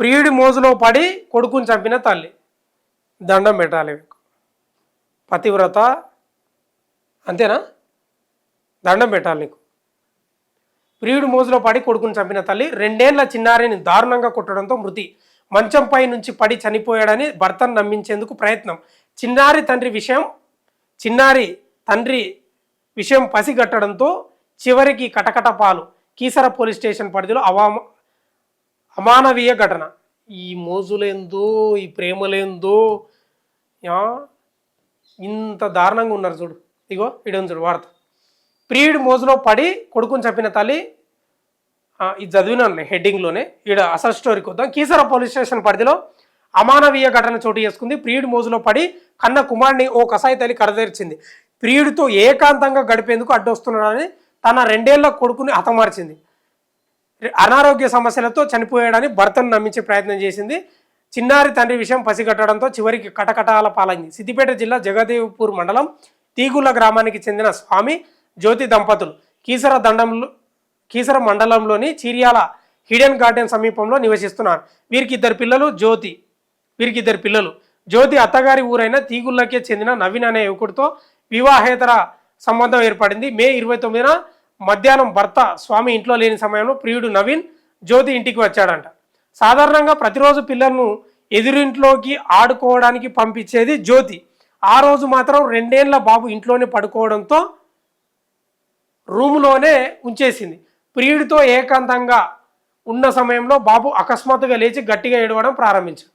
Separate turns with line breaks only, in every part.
ప్రియుడి మోజులో పడి కొడుకుని చంపిన తల్లి. దండం పెట్టాలి మీకు. పతివ్రత అంతేనా? దండం పెట్టాలి నీకు. ప్రియుడి మోజులో పడి కొడుకుని చంపిన తల్లి. 2 ఏళ్ల చిన్నారిని దారుణంగా కొట్టడంతో మృతి. మంచంపై నుంచి పడి చనిపోయాడని భర్తను నమ్మించేందుకు ప్రయత్నం. చిన్నారి తండ్రి విషయం పసిగట్టడంతో చివరికి కటకట పాలు. కీసర పోలీస్ స్టేషన్ పరిధిలో అమానవీయ ఘటన. ఈ మోజులేందో, ఈ ప్రేమలేందో, ఇంత దారుణంగా ఉన్నారు చూడు. ఇగో ఇడని చూడు వార్త. ప్రియుడి మోజులో పడి కొడుకుని చంపిన తల్లి. ఇది చదివినానులే హెడ్డింగ్లోనే. ఈడ అసలు స్టోరీకి వద్దాం. కీసర పోలీస్ స్టేషన్ పరిధిలో అమానవీయ ఘటన చోటు చేసుకుంది. ప్రియుడి మోజులో పడి కన్న కుమారుడిని ఓ కసాయి తల్లి కడతీర్చింది. ప్రియుడితో ఏకాంతంగా గడిపేందుకు అడ్డొస్తున్నాడని తన 2 ఏళ్ల కొడుకుని హతమార్చింది. అనారోగ్య సమస్యలతో చనిపోయాడని భర్తను నమ్మించే ప్రయత్నం చేసింది. చిన్నారి తండ్రి విషయం పసిగట్టడంతో చివరికి కటకటాల పాలైంది. సిద్దిపేట జిల్లా జగదేవ్పూర్ మండలం తీగుల గ్రామానికి చెందిన స్వామి జ్యోతి దంపతులు కీసర మండలంలోని చీర్యాల హిడెన్ గార్డెన్ సమీపంలో నివసిస్తున్నారు. వీరికి ఇద్దరు పిల్లలు. జ్యోతి అత్తగారి ఊరైన తీగుళ్ళకే చెందిన నవీన్ అనే యువకుడితో వివాహేతర సంబంధం ఏర్పడింది. మే 29న మధ్యాహ్నం భర్త స్వామి ఇంట్లో లేని సమయంలో ప్రియుడు నవీన్ జ్యోతి ఇంటికి వచ్చాడంట. సాధారణంగా ప్రతిరోజు పిల్లలను ఎదురింట్లోకి ఆడుకోవడానికి పంపించేది జ్యోతి. ఆ రోజు మాత్రం 2 ఏళ్ల బాబు ఇంట్లోనే పడుకోవడంతో రూములోనే ఉంచేసింది. ప్రియుడితో ఏకాంతంగా ఉన్న సమయంలో బాబు అకస్మాత్తుగా లేచి గట్టిగా ఏడవడం ప్రారంభించాడు.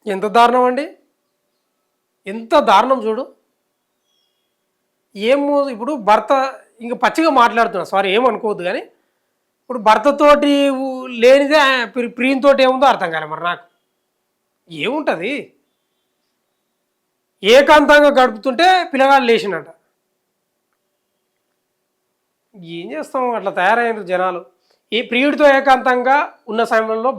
ఎంత దారుణం అండి, ఎంత దారుణం చూడు. ఇప్పుడు భర్త ఇంకా పచ్చిగా మాట్లాడుతున్నా, సారీ ఏమనుకోవద్దు, కానీ ఇప్పుడు భర్తతోటి లేనిదే ప్రియంతో ఏముందో అర్థం కాలే. మరి నాకు ఏముంటుంది, ఏకాంతంగా గడుపుతుంటే పిల్లగాడు లేచినట్ట. ఏం చేస్తాం, అట్లా తయారైన జనాలు. ఈ ప్రియుడితో ఏకాంతంగా ఉన్న సమయంలో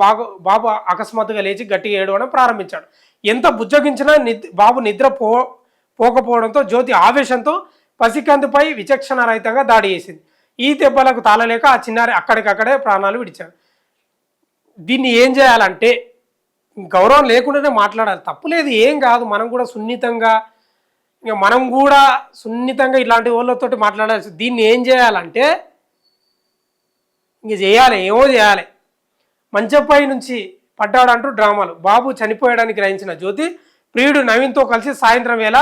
బాబు అకస్మాత్తుగా లేచి గట్టిగా ఏడవడం ప్రారంభించాడు. ఎంత బుజ్జగించినా బాబు నిద్ర పోకపోవడంతో జ్యోతి ఆవేశంతో పసికందుపై విచక్షణ రహితంగా దాడి చేసింది. ఈ దెబ్బలకు తాళలేక ఆ చిన్నారి అక్కడికక్కడే ప్రాణాలు విడిచాడు. దీన్ని ఏం చేయాలంటే గౌరవం లేకుండానే మాట్లాడాలి, తప్పులేదు, ఏం కాదు. మనం కూడా సున్నితంగా ఇట్లాంటి వాళ్ళతోటి మాట్లాడాల్సి. దీన్ని ఏం చేయాలంటే ఏమో చేయాలి. మంచంపై నుంచి పడ్డాడంటూ డ్రామాలు. బాబు చనిపోయాడని గ్రహించిన జ్యోతి ప్రియుడు నవీన్తో కలిసి సాయంత్రం వేళ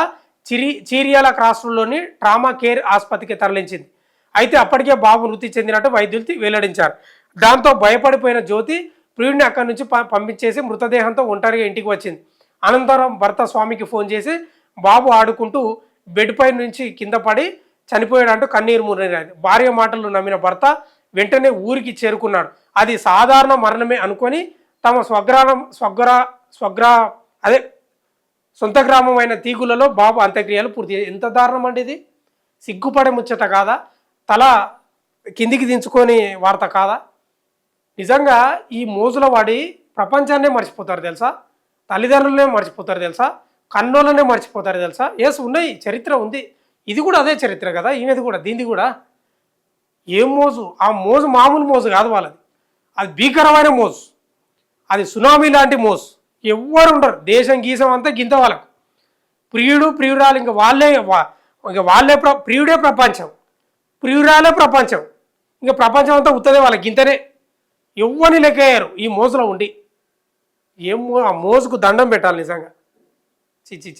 చీరియాల క్రాస్లోని ట్రామా కేర్ ఆసుపత్రికి తరలించింది. అయితే అప్పటికే బాబు మృతి చెందినట్టు వైద్యులు వెల్లడించారు. దాంతో భయపడిపోయిన జ్యోతి ప్రియుడిని అక్కడి నుంచి పంపించేసి మృతదేహంతో ఒంటరిగా ఇంటికి వచ్చింది. అనంతరం భర్త స్వామికి ఫోన్ చేసి బాబు ఆడుకుంటూ బెడ్పై నుంచి కింద పడి చనిపోయాడంటూ కన్నీరు మున్నీరాడు. భార్య మాటలు నమ్మిన భర్త వెంటనే ఊరికి చేరుకున్నాడు. అది సాధారణ మరణమే అనుకొని తమ సొంత గ్రామం అయిన తీగులలో బాబు అంత్యక్రియలు పూర్తి. ఎంత దారుణం అండి ఇది, సిగ్గుపడే ముచ్చట కాదా? తల కిందికి దించుకొని వార్త కాదా? నిజంగా ఈ మోజుల వాడి ప్రపంచాన్నే మర్చిపోతారు తెలుసా, తల్లిదండ్రులనే మర్చిపోతారు తెలుసా, కన్నోళ్ళనే మర్చిపోతారు తెలుసా. ఉన్నాయి, చరిత్ర ఉంది. ఇది కూడా అదే చరిత్ర కదా, ఈయనది కూడా, దీనిది కూడా. ఏం మోజు, ఆ మోజు మామూలు మోజు కాదు వాళ్ళది, అది భీకరమైన మోజు, అది సునామీ లాంటి మోజు. ఎవ్వరు ఉండరు, దేశం గీసం అంతా గింత వాళ్ళకు. ప్రియురాలు ఇంకా వాళ్ళే ప్రియుడే ప్రపంచం, ప్రియురాలే ప్రపంచం, ఇంకా ప్రపంచం అంతా ఉత్తదే వాళ్ళకి గింతనే. ఎవ్వని లెక్కయ్యారు ఈ మోజులో ఉండి. ఆ మోజుకు దండం పెట్టాలి నిజంగా. చిచి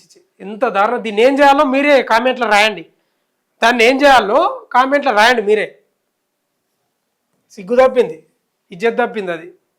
ఎంత దారుణం. దీన్ని ఏం చేయాలో మీరే కామెంట్లో రాయండి, దాన్ని ఏం చేయాలో కామెంట్లో రాయండి మీరే. సిగ్గు తప్పింది, ఇజ్జత్ తప్పింది అది.